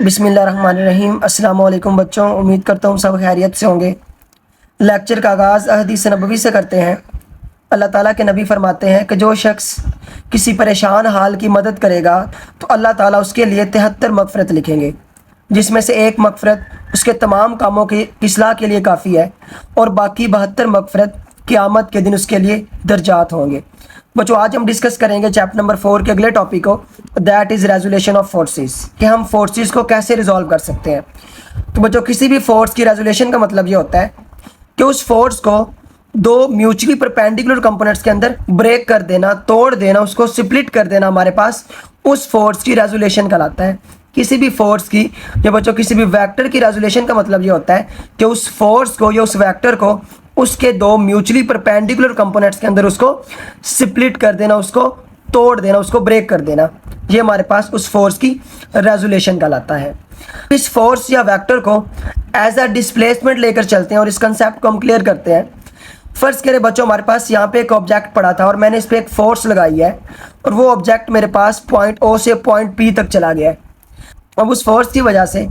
बिस्मिल्लाहिर्रहमानिर्रहीम। अस्सलाम वालेकुम बच्चों, उम्मीद करता हूँ सब खैरियत से होंगे। लेक्चर का आगाज़ हदीस नबवी से करते हैं। अल्लाह ताला के नबी फरमाते हैं कि जो शख्स किसी परेशान हाल की मदद करेगा तो अल्लाह ताला उसके लिए 73 मग़फ़िरत लिखेंगे, जिसमें से एक मग़फ़िरत उसके तमाम कामों की इस्लाह के लिए काफ़ी है और बाकी 72 मग़फ़िरत क़यामत के दिन उसके लिए दर्जात होंगे। बच्चों, आज हम डिस्कस करेंगे चैप्टर नंबर 4 के अगले टॉपिक को, that is resolution of forces, कि हम फोर्सेस को कैसे रिजॉल्व कर सकते हैं। तो बच्चों, किसी भी फोर्स की रेजोल्यूशन का मतलब ये होता है कि उस फोर्स को दो म्यूचुअली परपेंडिकुलर कंपोनेंट्स के अंदर ब्रेक कर देना, तोड़ देना, उसको स्प्लिट कर देना, हमारे पास उस फोर्स की रेजोल्यूशन कहलाता है। किसी भी फोर्स की या बच्चों किसी भी वेक्टर की रेजोल्यूशन का मतलब ये होता है कि उस फोर्स को या उस वेक्टर को उसके दो म्यूचुअली परपेंडिकुलर कंपोनेंट्स के अंदर उसको स्प्लिट कर देना, उसको तोड़ देना, उसको ब्रेक कर देना। ये हमारे पास उस फोर्स की रेजोल्यूशन कहलाता है। इस फोर्स या वेक्टर को एज अ डिस्प्लेसमेंट लेकर चलते हैं और इस कंसेप्ट को हम क्लियर करते हैं। फर्स्ट करें बच्चों, हमारे पास यहाँ पे एक ऑब्जेक्ट पड़ा था और मैंने इस पर एक फोर्स लगाई है और वो ऑब्जेक्ट मेरे पास पॉइंट ओ से पॉइंट पी तक चला गया है। अब उस फोर्स की वजह से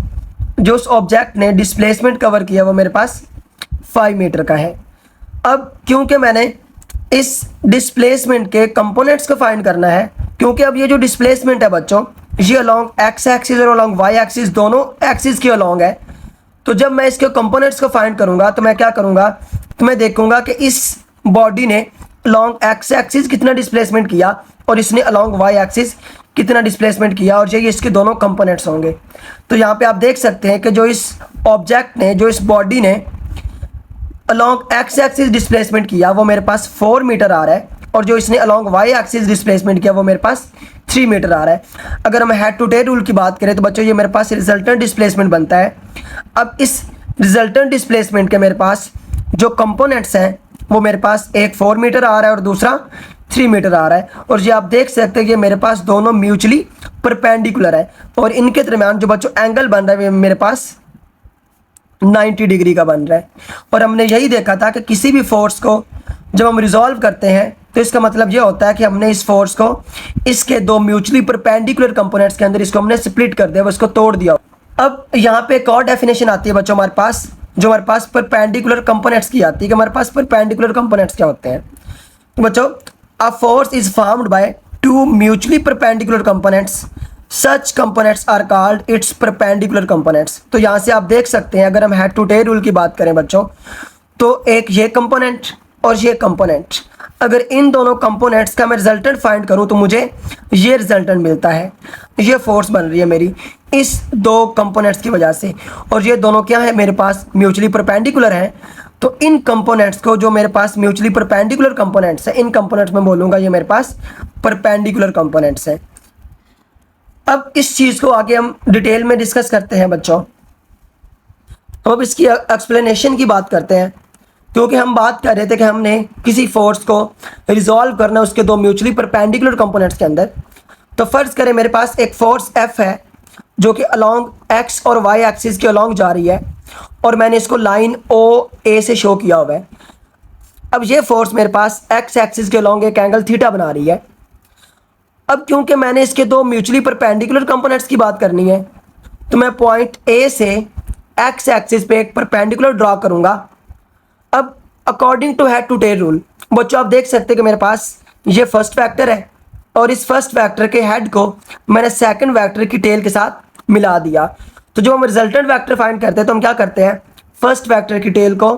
जो उस ऑब्जेक्ट ने डिस्प्लेसमेंट कवर किया वो मेरे पास 5 मीटर का है। अब क्योंकि मैंने इस डिस्प्लेसमेंट के कंपोनेंट्स को फाइंड करना है, क्योंकि अब ये जो डिस्प्लेसमेंट है बच्चों, ये अलोंग एक्स एक्सिस और अलोंग वाई एक्सिस, दोनों एक्सिस के अलोंग है। तो जब मैं इसके कंपोनेंट्स को फाइंड करूंगा तो मैं क्या करूंगा, तो मैं देखूंगा कि इस बॉडी ने अलोंग एक्स एक्सिस कितना डिस्प्लेसमेंट किया और इसने अलोंग वाई एक्सिस कितना डिस्प्लेसमेंट किया, और ये इसके दोनों कंपोनेंट्स होंगे। तो यहाँ पे आप देख सकते हैं कि जो इस ऑब्जेक्ट ने, जो इस बॉडी ने अलोंग एक्स एक्सिस डिस्प्लेसमेंट किया वो मेरे पास 4 मीटर आ रहा है, और जो इसने अलोंग वाई एक्सिस डिस्प्लेसमेंट किया वो मेरे पास 3 मीटर आ रहा है। अगर हम हेड टू टेल रूल की बात करें तो बच्चों ये मेरे पास रिजल्टेंट डिस्प्लेसमेंट बनता है। अब इस रिजल्टेंट डिस्प्लेसमेंट के मेरे पास जो कंपोनेंट्स हैं वो मेरे पास एक 4 मीटर आ रहा है और दूसरा 3 मीटर आ रहा है, और ये आप देख सकते हैं कि मेरे पास दोनों म्यूचुअली परपेंडिकुलर है और इनके दरमियान जो बच्चों एंगल बन रहा है मेरे पास 90 डिग्री का बन रहा है। और हमने यही देखा था कि किसी भी फोर्स को जब हम रिजॉल्व करते हैं तो इसका मतलब ये होता है कि हमने इस फोर्स को इसके दो म्यूचुअली परपेंडिकुलर कंपोनेंट्स के अंदर इसको हमने स्प्लिट कर दिया, इसको तोड़ दिया। अब यहाँ पे एक और डेफिनेशन आती है बच्चों हमारे पास, जो हमारे पास परपेंडिकुलर कंपोनेंट्स की आती है कि हमारे पास परपेंडिकुलर कंपोनेंट्स क्या होते हैं। तो बच्चों, a force is formed by two mutually perpendicular components, such components are called its perpendicular components. तो यहाँ से आप देख सकते हैं, अगर हम हेड टू टेल रूल की बात करें बच्चों, तो एक ये कंपोनेंट और ये कंपोनेंट, अगर इन दोनों कंपोनेंट्स का मैं रिजल्टेंट फाइंड करूं तो मुझे ये रिजल्टेंट मिलता है। ये फोर्स बन रही है मेरी इस दो कंपोनेंट्स की वजह से, और ये दोनों क्या है मेरे पास म्यूचुअली परपेंडिकुलर हैं। तो इन कंपोनेंट्स को, जो मेरे पास म्यूचुअली परपेंडिकुलर कंपोनेंट्स हैं, इन कंपोनेंट्स में बोलूँगा ये मेरे पास परपेंडिकुलर कंपोनेंट्स हैं। अब इस चीज़ को आगे हम डिटेल में डिस्कस करते हैं बच्चों। अब इसकी एक्सप्लेनेशन की बात करते हैं, क्योंकि हम बात कर रहे थे कि हमने किसी फोर्स को रिजॉल्व करना है उसके दो म्यूचुअली परपेंडिकुलर कंपोनेंट्स के अंदर। तो फर्ज करें मेरे पास एक फोर्स F है जो कि अलोंग एक्स और वाई एक्सिस के अलोंग जा रही है, और मैंने इसको लाइन OA से शो किया हुआ है। अब ये फोर्स मेरे पास एक्स एक्सिस के अलोंग एक एंगल थीटा बना रही है। अब क्योंकि मैंने इसके दो म्यूचुअली परपेंडिकुलर कंपोनेंट्स की बात करनी है, तो मैं पॉइंट A से एक्स एक्सिस पे एक परपेंडिकुलर ड्रॉ करूंगा। अब according to head to tail rule बच्चों आप देख सकते हैं कि मेरे पास ये फर्स्ट वेक्टर है और इस फर्स्ट वेक्टर के हेड को मैंने सेकंड वेक्टर की टेल के साथ मिला दिया। तो जब हम रिजल्टेंट वेक्टर फाइंड करते हैं तो हम क्या करते हैं, फर्स्ट वेक्टर की टेल को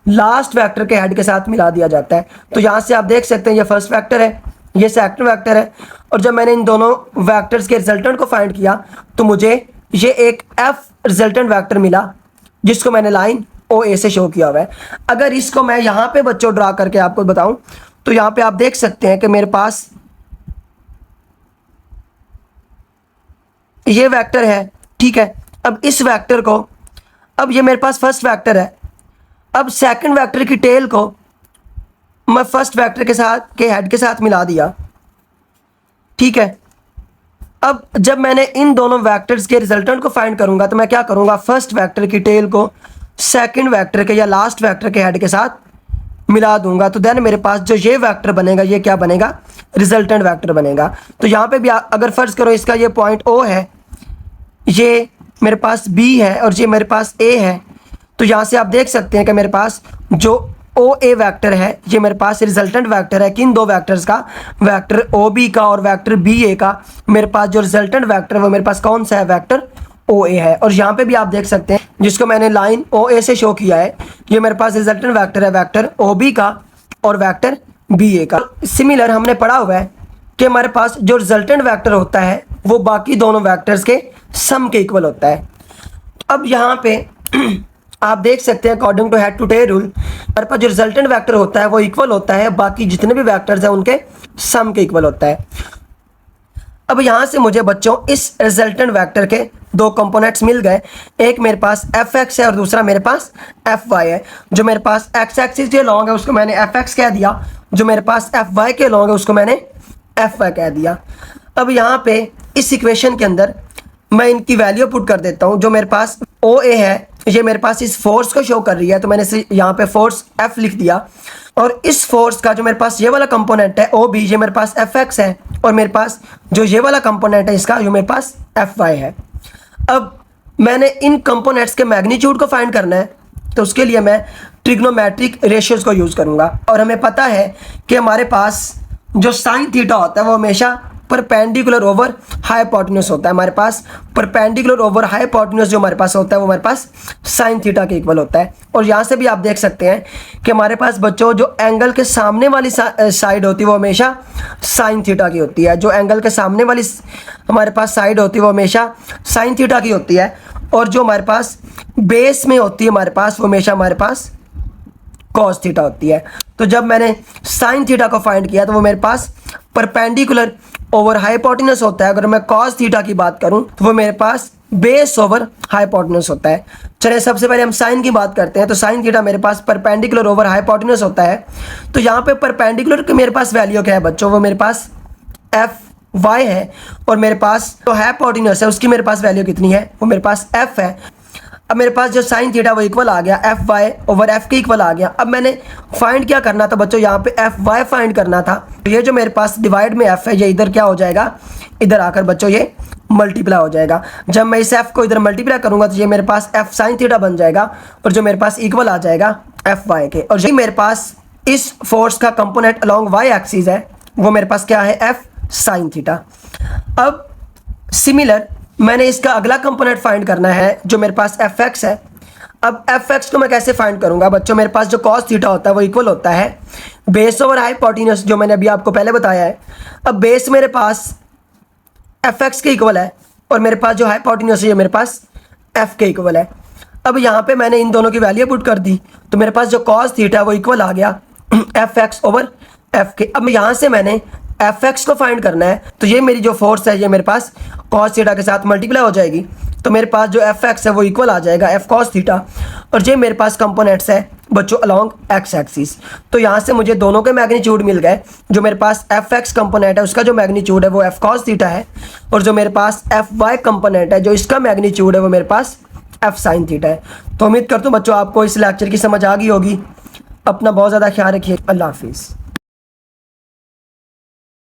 लास्ट वेक्टर के हेड के साथ मिला दिया जाता है। तो यहाँ से आप देख सकते हैं ये फर्स्ट वेक्टर है, ये सेकंड वेक्टर है, और जब मैंने इन दोनों वेक्टर्स के रिजल्टेंट को फाइंड किया तो मुझे ये एक F रिजल्टेंट वेक्टर मिला जिसको मैंने लाइन OA से शो किया हुआ है। अगर इसको मैं यहाँ पे बच्चों ड्रा करके आपको बताऊं तो यहाँ पे आप देख सकते हैं कि मेरे पास ये वेक्टर है, ठीक है। अब इस वेक्टर को, अब ये मेरे पास फर्स्ट वेक्टर है, अब सेकंड वेक्टर की टेल को मैं फर्स्ट वेक्टर के साथ के हेड के साथ मिला दिया, ठीक है। अब जब मैंने इन दोनों वेक्टर्स के रिजल्टेंट को फाइंड करूंगा तो मैं क्या करूंगा, फर्स्ट वेक्टर की टेल को सेकंड वेक्टर के या लास्ट वेक्टर के हेड के साथ मिला दूंगा। तो देन मेरे पास जो ये वेक्टर बनेगा ये क्या बनेगा, रिजल्टेंट वेक्टर बनेगा। तो यहाँ पे भी अगर फर्ज करो इसका ये पॉइंट O है, ये मेरे पास b है और ये मेरे पास a है, तो यहाँ से आप देख सकते हैं कि मेरे पास जो ओ ए वैक्टर है ये मेरे पास रिजल्टेंट वैक्टर है किन दो वैक्टर्स का, वैक्टर ओ बी का और वैक्टर बी ए का। मेरे पास जो रिजल्टेंट वैक्टर है वो मेरे पास कौन सा है, वैक्टर ओ ए है। और यहाँ पे भी आप देख सकते हैं जिसको मैंने लाइन ओ ए से शो किया है, ये मेरे पास रिजल्टेंट वैक्टर है वैक्टर ओ बी का और वैक्टर बी ए का। सिमिलर हमने पढ़ा हुआ है कि हमारे पास जो रिजल्टेंट वैक्टर होता है वो बाकी दोनों वैक्टर्स के सम के इक्वल होता है। अब यहाँ पे आप देख सकते हैं according to head to tail rule हमारे पास जो रिजल्टेंट वैक्टर होता है वो इक्वल होता है बाकी जितने भी वैक्टर्स हैं उनके सम के इक्वल होता है। अब यहाँ से मुझे बच्चों इस रिजल्टेंट वैक्टर के दो कंपोनेंट्स मिल गए, एक मेरे पास एफ एक्स है और दूसरा मेरे पास एफ वाई है। जो मेरे पास एक्स एक्सिस के लॉन्ग है उसको मैंने एफ एक्स कह दिया, जो मेरे पास एफ वाई के लॉन्ग है उसको मैंने एफ वाई कह दिया। अब यहाँ पे इस इक्वेशन के अंदर मैं इनकी वैल्यू पुट कर देता हूँ। जो मेरे पास ओ ए है ये मेरे पास इस फोर्स को शो कर रही है, तो मैंने इसे यहाँ पे फोर्स एफ लिख दिया। और इस फोर्स का जो मेरे पास ये वाला कंपोनेंट है ओ बी, ये मेरे पास एफ एक्स है और मेरे पास जो ये वाला कंपोनेंट है इसका, जो मेरे पास एफ वाई है। अब मैंने इन कंपोनेंट्स के मैग्नीट्यूड को फाइंड करना है, तो उसके लिए मैं ट्रिग्नोमेट्रिक रेशियोज को यूज़ करूँगा। और हमें पता है कि हमारे पास जो साइन थीटा होता है वो हमेशा परपेंडिकुलर ओवर हाइपोटेन्यूज होता है। हमारे पास परपेंडिकुलर ओवर हाइपोटेन्यूज जो हमारे पास होता है वो हमारे पास साइन थीटा के इक्वल होता है। और यहाँ से भी आप देख सकते हैं कि हमारे पास बच्चों जो एंगल के सामने वाली साइड होती है वो हमेशा साइन थीटा की होती है। जो एंगल के सामने वाली हमारे पास साइड होती है वो हमेशा साइन थीटा की होती है। और जो हमारे पास बेस में होती है हमारे पास वो हमेशा हमारे पास कॉस थीटा होती है। तो जब मैंने साइन थीटा को फाइंड किया तो वो मेरे पास परपेंडिकुलर ओवर हाइपोटेन्यूज होता है। अगर मैं कॉस थीटा की बात करूं तो वो मेरे पास बेस ओवर हाइपोटेन्यूज होता है। चलिए सबसे पहले हम साइन की बात करते हैं। तो साइन थीटा मेरे पास परपेंडिकुलर ओवर हाइपोटेन्यूज होता है। तो यहाँ पे परपेंडिकुलर की मेरे पास वैल्यू क्या है बच्चों, वो मेरे पास एफ वाई है और मेरे पास जो हाइपोटेन्यूज है उसकी मेरे पास वैल्यू कितनी है, वो मेरे पास एफ है। अब मेरे पास जो साइन थीटा वो इक्वल आ गया एफ वाई ओवर एफ के इक्वल आ गया। अब मैंने फाइंड क्या करना था बच्चों, यहाँ पे एफ वाई फाइंड करना था। तो ये जो मेरे पास डिवाइड में एफ है ये इधर क्या हो जाएगा, इधर आकर बच्चों ये मल्टीप्लाई हो जाएगा। जब मैं इस एफ को इधर मल्टीप्लाई करूंगा तो ये मेरे पास एफ साइन थीटा बन जाएगा और जो मेरे पास इक्वल आ जाएगा एफ वाई के। और ये मेरे पास इस फोर्स का कंपोनेंट अलॉन्ग वाई एक्सिस है वो मेरे पास क्या है, एफ साइन थीटा। अब सिमिलर मैंने इसका अगला कंपोनेंट फाइंड करना है जो मेरे पास एफ एक्स है। अब एफ एक्स को मैं कैसे फाइंड करूंगा बच्चों, मेरे पास जो कॉस थीटा होता है वो इक्वल होता है बेस ओवर हाइपोटेन्यूज, जो मैंने अभी आपको पहले बताया है। अब बेस मेरे पास एफ एक्स के इक्वल है और मेरे पास जो हाइपोटेन्यूज है ये मेरे पास एफ के इक्वल है। अब यहाँ पे मैंने इन दोनों की वैल्यू पुट कर दी तो मेरे पास जो कॉस थीटा है वो इक्वल आ गया एफ एक्स ओवर एफ के। अब यहाँ से मैंने एफ एक्स को फाइंड करना है, तो ये मेरी जो फोर्स है ये मेरे पास कॉस थीटा के साथ मल्टीप्लाई हो जाएगी। तो मेरे पास जो एफ एक्स है वो इक्वल आ जाएगा एफ कॉस थीटा और ये मेरे पास कंपोनेंट्स है बच्चों अलॉन्ग एक्स एक्सिस। तो यहाँ से मुझे दोनों के मैग्नीट्यूड मिल गए। जो मेरे पास एफ एक्स कंपोनेंट है उसका जो मैग्नीट्यूड है वो एफ कॉस थीटा है और जो मेरे पास एफ वाई कंपोनेंट है जो इसका मैग्नीट्यूड है वो मेरे पास एफ साइन थीटा है। तो उम्मीद करता हूँ बच्चों आपको इस लेक्चर की समझ आ गई होगी। अपना बहुत ज़्यादा ख्याल रखिए। अल्लाह हाफिज़।